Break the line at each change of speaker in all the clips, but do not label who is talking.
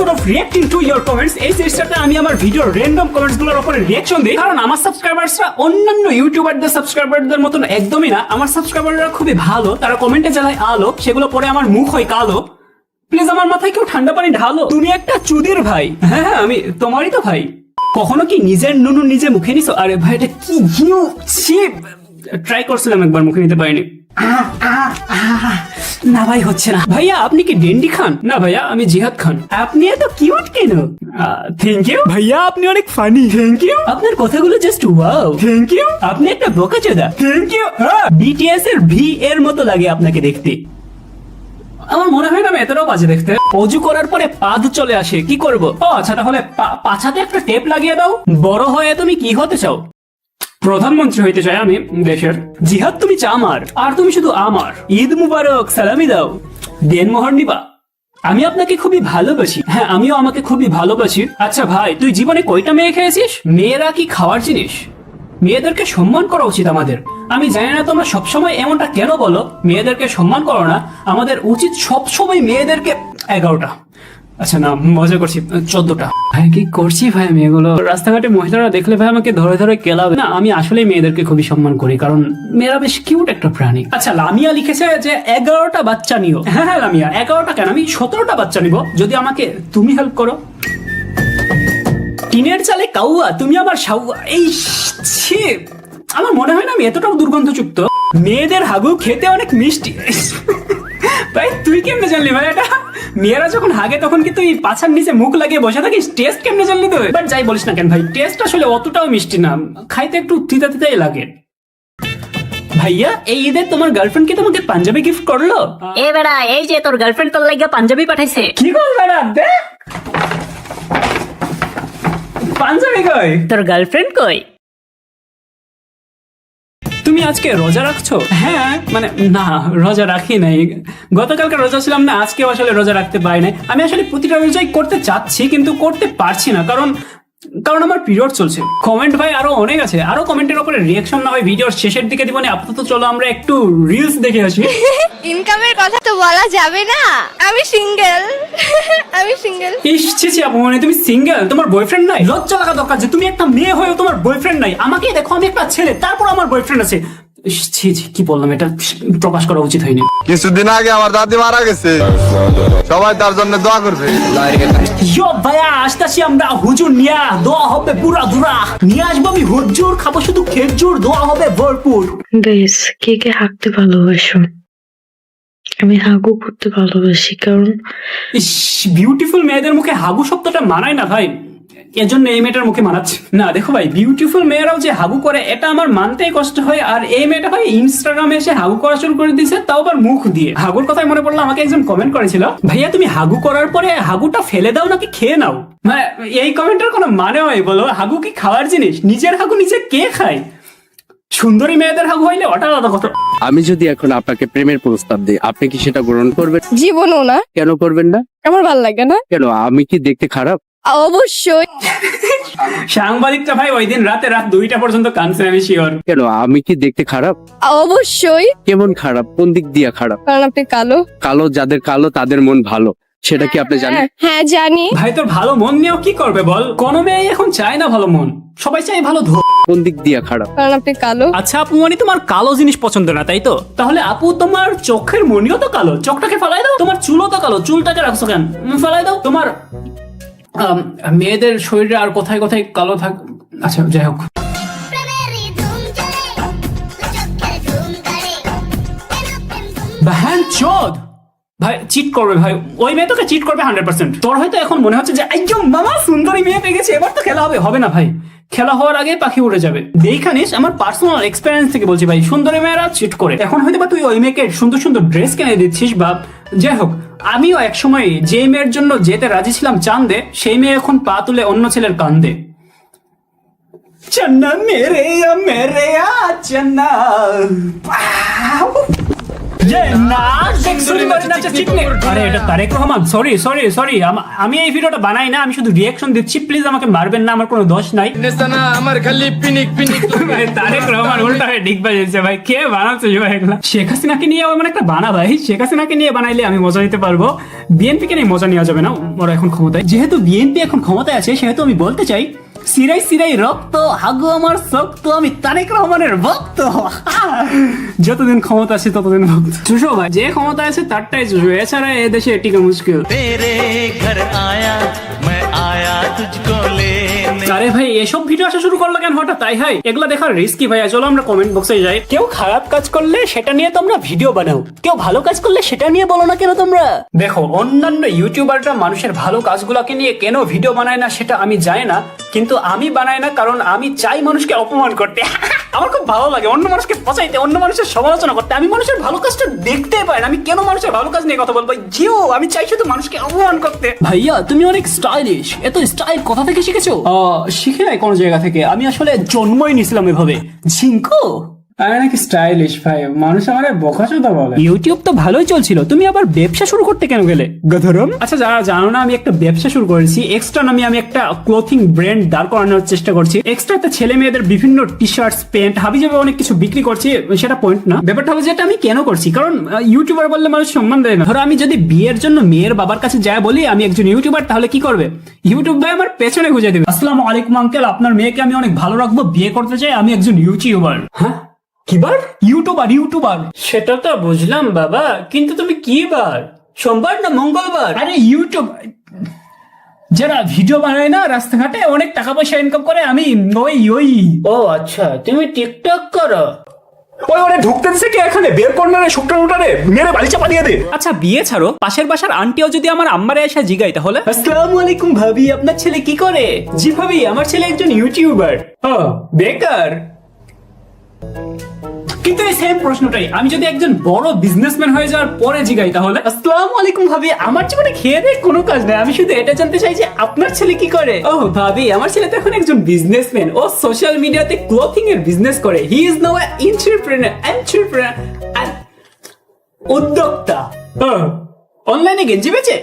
episode of reacting to your comments. এই সিরিজটাতে আমি আমার ভিডিওর র্যান্ডম কমেন্টসগুলোর উপরে রিঅ্যাকশন দিই, কারণ আমার সাবস্ক্রাইবারসরা অন্যান্য ইউটিউবারদের সাবস্ক্রাইবারদের মতন একদমই না। আমার সাবস্ক্রাইবাররা খুবই ভালো, তারা কমেন্টে জ্বালায় আলো, সেগুলো পরে আমার মুখ হয় কালো। প্লিজ আমার মাথায় কেউ ঠান্ডা পানি ঢালো। তুমি একটা চুদির ভাই। হ্যাঁ হ্যাঁ, আমি তোমারই তো ভাই। কখনো কি নিজের নুনু নিজে মুখে নিছো? আরে ভাই, এটা কি ঘিউ ছিপ। ট্রাই করছিলাম একবার, মুখে নিতে পারিনি। না ভাই, হচ্ছে না। ভাইয়া আপনি কি ডেন্ডি খান? না ভাইয়া, আমি জিহাদ খান। আপনি এত কিউট কেন? থ্যাংক ইউ ভাইয়া, আপনি অনেক ফানি। Thank you. আপনার কথাগুলো জাস্ট ওয়াও। Thank you. আপনি একটা বোকাচোদা। Thank you. বিটিএস এর ভি এর মতো লাগে আপনাকে দেখতে। আমার মনে হয় না আমি এতটাও বাজে দেখতে। অজু করার পরে পাদ চলে আসে, কি করব? ও আচ্ছা, তাহলে পাছাতে একটা টেপ লাগিয়ে দাও। বড় হয়ে তুমি কি হতে চাও? প্রধানমন্ত্রী হইতে চাই আমি দেশের। জিহাদ তুমি চামার, আর তুমি শুধু আমার। ঈদ মুবারক, সালামি দাও, দেন মোহর নিবা। আমি আপনাকে খুবই ভালোবাসি। হ্যাঁ, আমিও আমাকে খুবই ভালোবাসি। আচ্ছা ভাই, তুই জীবনে কয়টা মেয়ে খেয়েছিস? মেয়েরা কি খাওয়ার জিনিস? মেয়েদেরকে সম্মান করা উচিত আমাদের। আমি জানি না তোমরা সবসময় এমনটা কেন বলো, মেয়েদেরকে সম্মান করো না। আমাদের উচিত সবসময় মেয়েদেরকে 11টা, আচ্ছা না, মজা করছি, 14টা। ভাই কি করছি ভাই আমি এগুলো? রাস্তাঘাটে মহিলারা দেখলে ভাই আমাকে ধরে ধরে কেলাবে না। আমি আসলে মেয়েদেরকে খুবই সম্মান করি, কারণ মেয়েরা বেশ কিউট একটা প্রাণী। আচ্ছা, লামিয়া লিখেছে যে 11টা বাচ্চা নিও। হ্যাঁ হ্যাঁ লামিয়া, 11টা কেন, আমি 17টা বাচ্চা নিব যদি আমাকে তুমি হেল্প করো। টিনের চালে কাউয়া, তুমি আবার সাউয়া। এই ছি, আমার মনে হয় না আমি এতটাও দুর্গন্ধযুক্ত। মেয়েদের হাগু খেতে অনেক মিষ্টি। ভাই তুই কেমনে জানলি ভাই এটা? মেয়েরা যখন হাগে তখন কি তুই পাছার নিচে মুখ লাগিয়ে বসে থাকিস? টেস্ট কেমনে জানলি তুই? বাট যাই বলিস না কেন ভাই, টেস্ট আসলে অতটাও মিষ্টি না, খাইতে একটু তিতা তিতাই লাগে। ভাইয়া, এই ঈদে তোমার গার্লফ্রেন্ড কি তোমাকে পাঞ্জাবি গিফট করলো?
এ বেড়া, এই যে তোর গার্লফ্রেন্ড তোর লাগা পাঞ্জাবি পাঠাইছে।
কি বল বেড়া, দেখ পাঞ্জাবি কই?
তোর গার্লফ্রেন্ড কই?
তুমি আজকে রোজা রাখছো? হ্যাঁ, মানে না, রোজা রাখি নাই। গতকালকে রোজা ছিলাম না, আজকেও আসলে রোজা রাখতে পারি নাই। আমি আসলে প্রতিটা রোজাই করতে চাচ্ছি, কিন্তু করতে পারছি না, কারণ আমার পিরিয়ড চলছে। কমেন্ট ভাই আরো অনেক আছে, আরো কমেন্টের উপরে রিঅ্যাকশন না হয় ভিডিওর শেষের দিকে দিব না। আপাতত চলো আমরা একটু রিলস দেখে আসি।
ইনকামের কথা তো বলা যাবে না, আমি সিঙ্গেল। আমি সিঙ্গেল।
ইস ছি ছি আপু, মানে তুমি সিঙ্গেল? তোমার বয়ফ্রেন্ড নাই? লজ্জা লাগা দরকার যে তুমি একটা মেয়ে হয়েও তোমার বয়ফ্রেন্ড নাই। আমাকে দেখো, আমি একটা ছেলে, তারপর আমার বয়ফ্রেন্ড আছে। ছি ছি, কি বললাম, এটা প্রকাশ করা উচিত হয়নি।
কিছুদিন আগে আমার দাদি মারা গেছে, সবাই তার জন্য দোয়া করবে।
ইয়ো ভাইয়া, আসতাছি আমরা হুজুর নিয়া, দোয়া হবে পুরা ধুরা। নিয়ে আসবো আমি হুজুর, খাবো শুধু খেজুর, দোয়া হবে ভরপুর।
গাইস, কে কে হাঁকতে ভালোবাসো? আমি হাগু করতে ভালোবাসি, কারণ
ইস, বিউটিফুল মেয়েদের মুখে হাগু শব্দটা মানায় না ভাই, এজন্য এই মেয়েটার মুখে মানাচ্ছে না। দেখো ভাই, বিউটিফুল মেয়েরাও যে হাগু করে এটা আমার মানতেই কষ্ট হয়। আর এই মেয়েটা ভাই ইনস্টাগ্রামে এসে হাগু করা শুরু করে দিয়েছে, তাও আবার মুখ দিয়ে। হাগুর কথাই মনে পড়লো, আমাকে একজন কমেন্ট করেছিল, ভাইয়া তুমি হাগু করার পরে হাগুটা ফেলে দাও নাকি খেয়ে নাও? মানে এই কমেন্টের কোনো মানে হয় বলো? হাগু কি খাওয়ার জিনিস? নিজের হাগু নিজে কে খায়? সুন্দরী মেয়েদের হাগু হইলে ওটা আলাদা কথা।
আমি যদি এখন আপনাকে প্রেমের প্রস্তাব দিই, আপনি কি সেটা গ্রহণ করবেন?
জীবনও না,
কেন করবেন না?
আমার ভালো লাগে না।
কেন, আমি কি দেখতে খারাপ?
অবশ্যই।
সাংবাদিকটা ভাই ওই দিন রাতে রাত 2টা পর্যন্ত কানছে, আমি শিওর।
কেন, আমি কি দেখতে খারাপ?
অবশ্যই।
কেমন খারাপ? কোন দিক দিয়ে খারাপ?
কারণ আপনি কালো।
কালো, যাদের কালো তাদের মন ভালো, সেটা কি আপনি জানেন?
হ্যাঁ জানি।
ভাই তোর ভালো মন নিয়েও কি করবে বল? কোনো মেয়ে এখন চায় না ভালো মন, সবাই চায় ভালো ধো।
কোন দিক দিয়ে খারাপ?
কারণ আপনি কালো।
আচ্ছা আপু, মানে তোমার কালো জিনিস পছন্দ না, তাই তো? তাহলে আপু তোমার চোখের মনিও তো কালো, চোখটাকে ফালাই দাও। তোমার চুলও তো কালো, চুলটাকে রাখছো কেন? ফালাই দাও। তোমার মেয়েদের শরীরে আর কোথায় কোথায় কালো থাক। আচ্ছা যাই হোক, বাহান চোদ ভাই চিট করবে ভাই, ওই মেয়ে তোকে চিট করবে 100%। তোর হয়তো এখন মনে হচ্ছে যে আইজো মামা সুন্দরী মেয়ে পেয়ে গেছে, এবার তো খেলা হবে। হবে না ভাই, খেলা হওয়ার আগে পাখি উড়ে যাবে। দেখানিস, আমার পার্সোনাল এক্সপেরিয়েন্স থেকে বলছি ভাই, সুন্দরী মেয়েরা চিট করে। এখন হয়তো বা তুই ওই মেয়েকে সুন্দর সুন্দর ড্রেস কিনে দিচ্ছিস বা যাই হোক। আমিও একসময় যে মেয়ের জন্য যেতে রাজি ছিলাম চান্দে, সেই মেয়ে এখন পা তুলে অন্য ছেলের কান্দে। চন্না মেরে মেরে চন্না। আরে এটা তারেক রহমান, সরি আমি এই ভিডিওটা বানাই না, আমি শুধু রিয়াকশন দিচ্ছি, প্লিজ আমাকে মারবেন না, আমার কোনো দোষ নাই।
আমার খালি পিনিক পিনিক
ভাই তারেক রহমান উল্টা হয়ে ডিগ বাজিয়েছে ভাই, কে বানাচ্ছে ভাই এগুলা? শেখ হাসিনাকে নিয়ে মানে একটা বানা ভাই, শেখ হাসিনাকে নিয়ে বানাইলে আমি মজা নিতে পারবো, বিএনপি কে নিয়ে মজা নেওয়া যাবে না, ওরা এখন ক্ষমতায়। যেহেতু বিএনপি এখন ক্ষমতায় আছে সেহেতু আমি বলতে চাই, সিরাই সিরাই রক্ত হাগু আমার শক্ত, আমি তারেক রহমানের ভক্ত। যতদিন ক্ষমতা আছে ততদিন ভক্ত। চুষো ভাই, যে ক্ষমতা আছে তারটাই চুষো, এছাড়া এ দেশে টিকা মুশকিল। আরে ভাই এসব ভিডিও আসা শুরু করলো কেন হঠাৎ? তাই হয় এগুলা দেখার রিস্কি ভাইয়া, চলো আমরা কমেন্ট বক্সে যাই। কেউ খারাপ কাজ করলে সেটা নিয়ে তোমরা ভিডিও বানাও, কেউ ভালো কাজ করলে সেটা নিয়ে বলো না কেন তোমরা? দেখো অন্যান্য ইউটিউবাররা মানুষের ভালো কাজগুলোকে নিয়ে কেন ভিডিও বানায় না সেটা আমি জানি না, কিন্তু আমি বানাই না কারণ আমি চাই মানুষকে অপমান করতে। আমার খুব ভালো লাগে অন্য মানুষকে পচাইতে, অন্য মানুষের সমালোচনা করতে। আমি মানুষের ভালো কাজটা দেখতে পাই না, আমি কেন মানুষের ভালো কাজ নিয়ে কথা বলবো? জিও আমি চাই শুধু মানুষকে অপমান করতে। ভাইয়া তুমি অনেক স্টাইলিশ, এত স্টাইল কোথা থেকে শিখেছো? শিখে নাই কোনো জায়গা থেকে, আমি আসলে জন্মই নিছিলাম এভাবে। ঝিঙ্কো আমি নাকি স্টাইলিশ ভাই, মানুষ আমার বকাচোদা বলে। ইউটিউব তো ভালোই চলছিল, তুমি আবার ব্যবসা শুরু করতে কেন গেলে গধরম? আচ্ছা যারা জানো না, আমি একটা ব্যবসা শুরু করেছি, এক্সট্রা নামে আমি একটা ক্লোথিং ব্র্যান্ড দাঁড় করানোর চেষ্টা করছি। এক্সট্রাতে ছেলে মেয়েদের বিভিন্ন টি শার্টস প্যান্ট হাবিজাবি অনেক কিছু বিক্রি করছি, সেটা পয়েন্ট না। ব্যাপারটা হলো যেটা আমি কেন করছি, কারণ ইউটিউবার বললে মানুষ সম্মান দেয় না। ধরো আমি যদি বিয়ের জন্য মেয়ের বাবার কাছে যায় বলি আমি একজন ইউটিউবার, তাহলে কি করবে? ইউটিউব ভাই আমার পেছনে গুঁজে দেবে, আসসালামু আলাইকুম আঙ্কেল, আপনার মেয়েকে আমি অনেক ভালো রাখবো, বিয়ে করতে চাই, আমি একজন ইউটিউবার। হ্যাঁ কিবার? ইউটিউবার। সেটা তো বুঝলাম বাবা, কিন্তু তুমি কি বার, সোমবার না মঙ্গলবার? আরে ইউটিউব যারা ভিডিও বানায় না রাস্তাঘাটে অনেক টাকা পয়সা ইনকাম করে, আমি ওই। ও আচ্ছা তুমি টিকটক করো?
ওরে ঢুকতে দিছে কি এখানে? বের কর না রে, শুকনো উঠারে মেরে বাড়ি চাপা দিয়ে দে।
আচ্ছা বিয়ে ছাড়ো, পাশের বাসার আন্টিও যদি আমার আম্মারে এসে জিগাই তাহলে? আসসালামু আলাইকুম ভাবি, আপনার ছেলে কি করে? জি ভাবি আমার ছেলে একজন ইউটিউবার। ও বেকার। কিন্তু এই সেম প্রশ্নটাই আমি যদি একজন বড় বিজনেসম্যান হয়ে যাওয়ার পরে জিগাই তাহলে? আসসালামু আলাইকুম ভাবি, আমার জীবনে খেয়ে দেয় কোনো কাজ নাই, আমি শুধু এটা জানতে চাই যে আপনার ছেলে কি করে? ও ভাবি আমার ছেলে তো এখন একজন বিজনেসম্যান, ও সোশ্যাল মিডিয়াতে ক্লথিং এর বিজনেস করে, he is now a entrepreneur উদ্যোক্তা। অনলাইনে গেঞ্জি বেচে?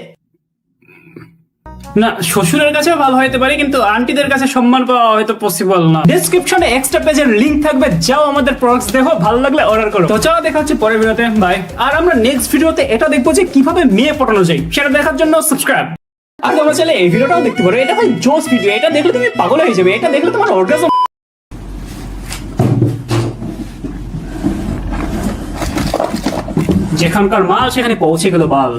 না শ্বশুরের কাছে ভালো হইতে পারে, কিন্তু আন্টিদের কাছে সম্মান পাওয়া হয়তো পসিবল না। ডেসক্রিপশনে এক্সট্রা পেজের লিংক থাকবে, যাও আমাদের প্রোডাক্টস দেখো, ভালো লাগলে অর্ডার করো। তো চলো দেখা হচ্ছে পরের ভিডিওতে, বাই। আর আমরা নেক্সট ভিডিওতে এটা দেখবো যে কিভাবে মেয়ে পটানো যায়, সেটা দেখার জন্য সাবস্ক্রাইব। আর তোমরা চাইলে এই ভিডিওটাও দেখতে পারো, এটা ভাই জোস ভিডিও, এটা দেখলে তুমি পাগল হয়ে যাবে, এটা দেখলে তোমার অর্গাজম। যেখানকার মাল সেখানে পৌঁছে গেল বাল।